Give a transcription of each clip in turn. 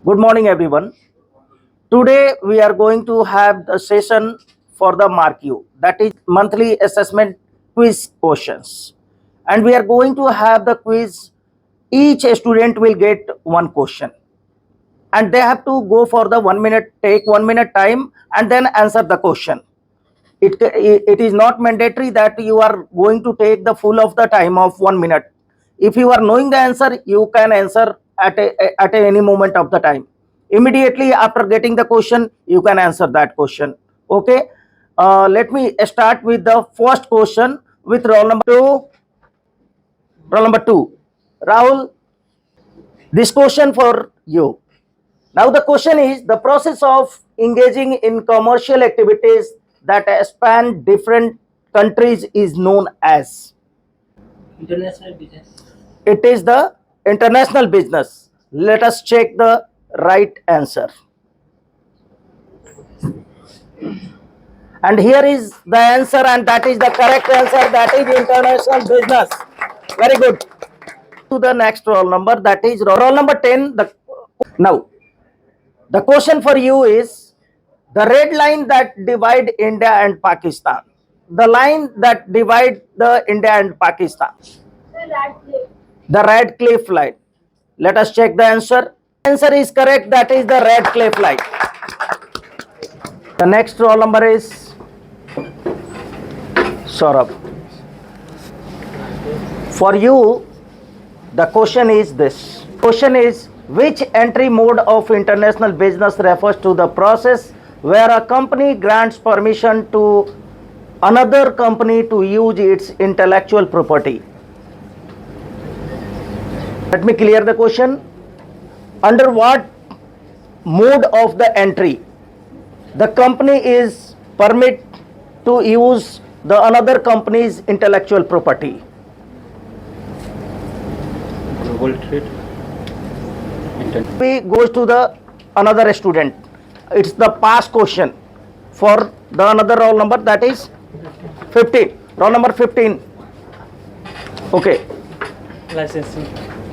Good morning, everyone. Today we are going to have the session for the MarkU, that is monthly assessment quiz questions. And we are going to have the quiz. Each student will get one question, and they have to go for the 1 minute, take 1 minute time, and then answer the question. It is not mandatory that you are going to take the full of the time of 1 minute. If you are knowing the answer, you can answer at any moment of the time. Immediately after getting the question, you can answer that question. Okay. Let me start with the first question with roll number two. Roll number two, Rahul. This question for you. Now the question is, the process of engaging in commercial activities that span different countries is known as. International business. It is the international business. Let us check the right answer. And here is the answer, and that is the correct answer. That is international business. Very good. To the next roll number, that is roll number 10. Now, the question for you is, the red line that divide India and Pakistan. The line that divide the India and Pakistan. The Radcliffe line. Let us check the answer. Answer is correct. That is the Radcliffe line. The next roll number is Saurabh. For you, the question is this. Question is, which entry mode of international business refers to the process where a company grants permission to another company to use its intellectual property? Let me clear the question. Under what mode of the entry the company is permit to use the another company's intellectual property? Global trade. We goes to the another student. It's the past question for the another roll number, that is 15. Roll number 15. Okay.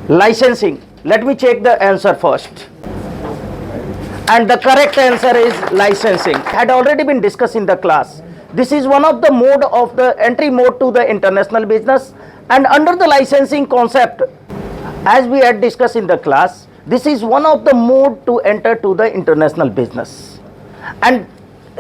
Licensing. Let me check the answer first. And the correct answer is licensing. Had already been discussed in the class. This is one of the mode of the entry mode to the international business, and under the licensing concept, as we had discussed in the class, this is one of the mode to enter to the international business. And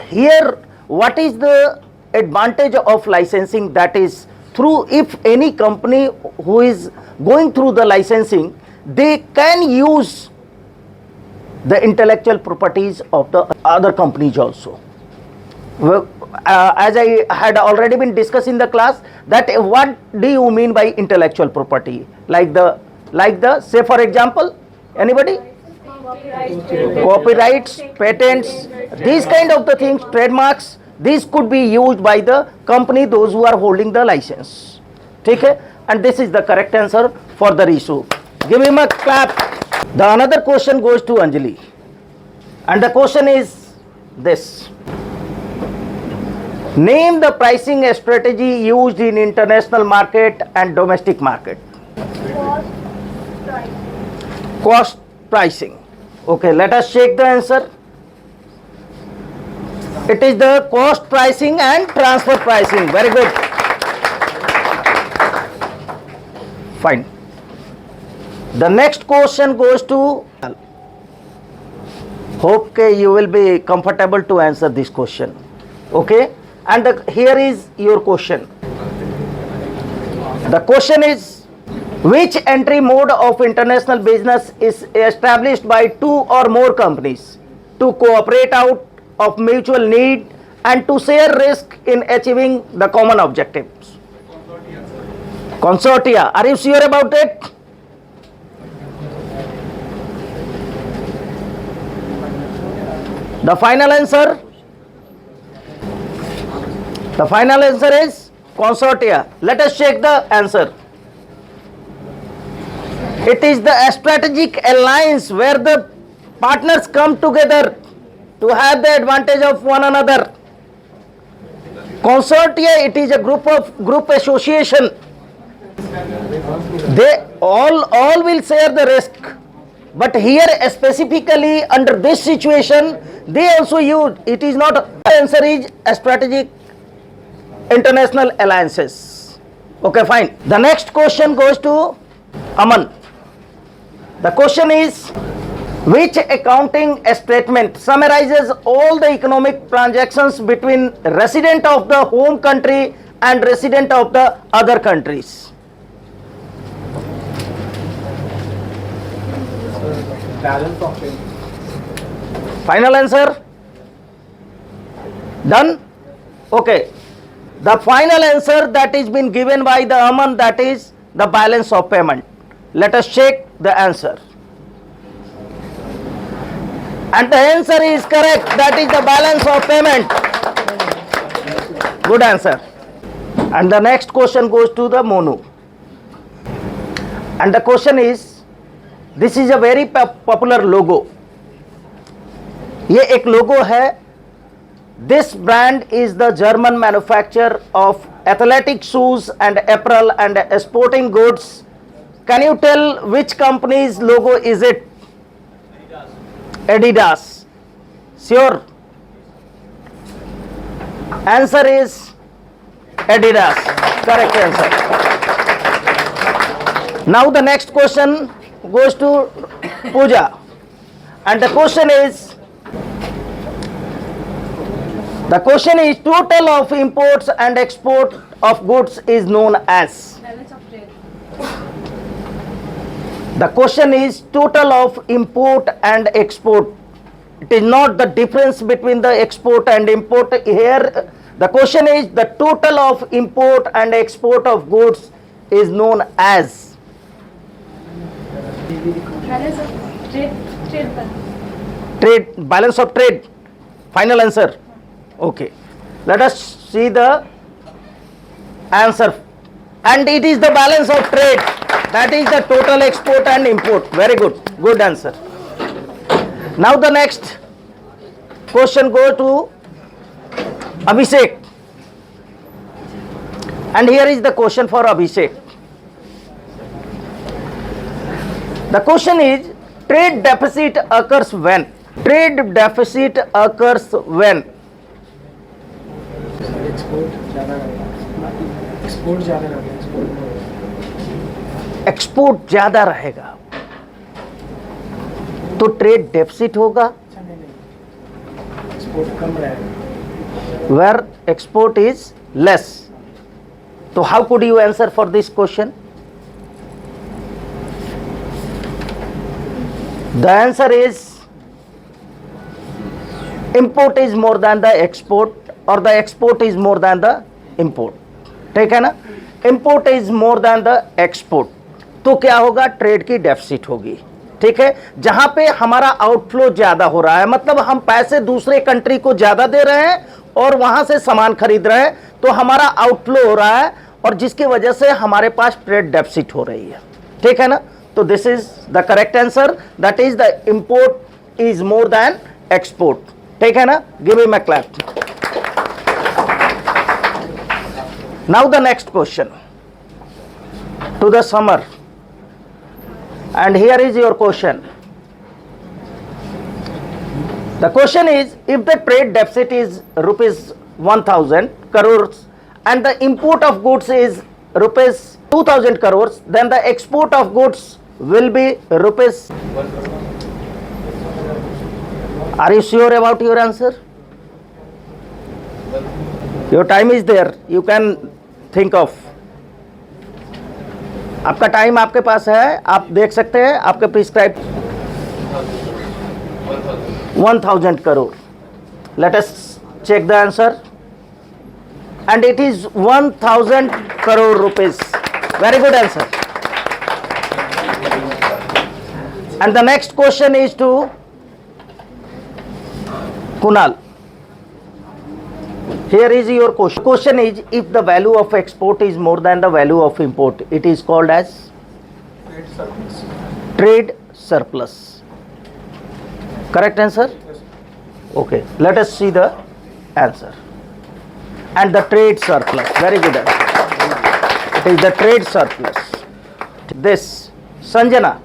here, what is the advantage of licensing? That is, through, if any company who is going through the licensing, they can use the intellectual properties of the other companies also. Well, as I had already been discussed in the class, that what do you mean by intellectual property? Like the say for example, anybody? Copyrights, patents, these kind of the things, trademarks, these could be used by the company, those who are holding the license. Okay? And this is the correct answer for the Risu. Give him a clap. The another question goes to Anjali. And the question is this. Name the pricing strategy used in international market and domestic market. Cost pricing. Okay, let us check the answer. It is the cost pricing and transfer pricing. Very good. Fine. The next question goes to, hope you will be comfortable to answer this question. Okay, and here is your question. The question is, which entry mode of international business is established by two or more companies to cooperate out of mutual need and to share risk in achieving the common objectives? Consortia. Are you sure about it? The final answer? The final answer is consortia. Let us check the answer. It is the strategic alliance where the partners come together to have the advantage of one another. Consortia, it is a group association. They all will share the risk. But here specifically under this situation, they also use, it is not, answer is strategic international alliances. Okay, fine. The next question goes to Aman. The question is, which accounting statement summarizes all the economic transactions between resident of the home country and resident of the other countries? Balance of trade. Final answer? Done? Okay. The final answer that is been given by the Aman, that is the balance of payment. Let us check the answer. And the answer is correct. That is the balance of payment. Good answer. And the next question goes to the Monu. And the question is, this is a very popular logo. ये एक लोगो है. This brand is the German manufacturer of athletic shoes and apparel and sporting goods. Can you tell which company's logo is it? Adidas. Sure. Answer is Adidas. Correct answer. Now the next question goes to Pooja. And the question is, total of imports and export of goods is known as. Balance of trade. The question is total of import and export. It is not the difference between the export and import. Here the question is the total of import and export of goods is known as. Balance of trade. Trade balance. Trade, balance of trade. Final answer. Okay. Let us see the answer. And it is the balance of trade. That is the total export and import. Very good. Good answer. Now the next question goes to Abhishek. And here is the question for Abhishek. The question is, trade deficit occurs when? Trade deficit occurs when? Export ज़्यादा रहेगा. Export ज़्यादा रहेगा. Export ज्यादा रहेगा तो trade deficit होगा. अच्छा नहीं. एक्सपोर्ट कम रहेगा. Where export is less. So how could you answer for this question? The answer is import is more than the export or the export is more than the import. ठीक है ना? Import is more than the export. तो क्या होगा? Trade की deficit होगी. ठीक है, जहां पे हमारा आउटफ्लो ज्यादा हो रहा है, मतलब हम पैसे दूसरे कंट्री को ज्यादा दे रहे हैं और वहां से सामान खरीद रहे हैं, तो हमारा आउटफ्लो हो रहा है और जिसकी वजह से हमारे पास ट्रेड डेफिसिट हो रही है. ठीक है ना? तो this is the correct answer. That is the import is more than export. ठीक है ना? Give him a clap. Now the next question to the summer. And here is your question. The question is, if the trade deficit is rupees 1000 crores and the import of goods is rupees 2000 crores, then the export of goods will be rupees. Are you sure about your answer? Your time is there. You can think of. आपका time आपके पास है, आप देख सकते हैं. आपके prescribe 1000 crore. Let us check the answer. And it is 1000 crore rupees. Very good answer. And the next question is to Kunal. Here is your question. Question is, if the value of export is more than the value of import, it is called as trade surplus. trade surplus. Correct answer? Okay. Let us see the answer. And the trade surplus. Very good answer. It is the trade surplus. This Sanjana.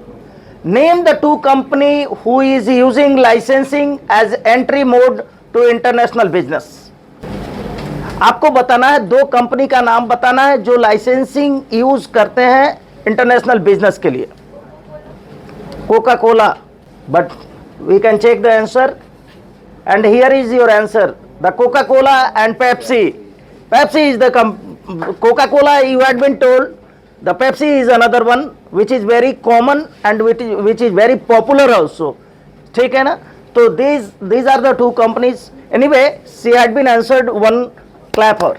Name the two company who is using licensing as entry mode to international business. आपको बताना है, दो company का नाम बताना है जो licensing use करते हैं इंटरनेशनल बिजनेस के लिए. Coca Cola, but we can check the answer and here is your answer, the Coca Cola and Pepsi. Pepsi is the Coca Cola you had been told, the Pepsi is another one which is very common and which is very popular also. ठीक है ना. तो these are the two companies. Anyway, she had been answered, one clap her.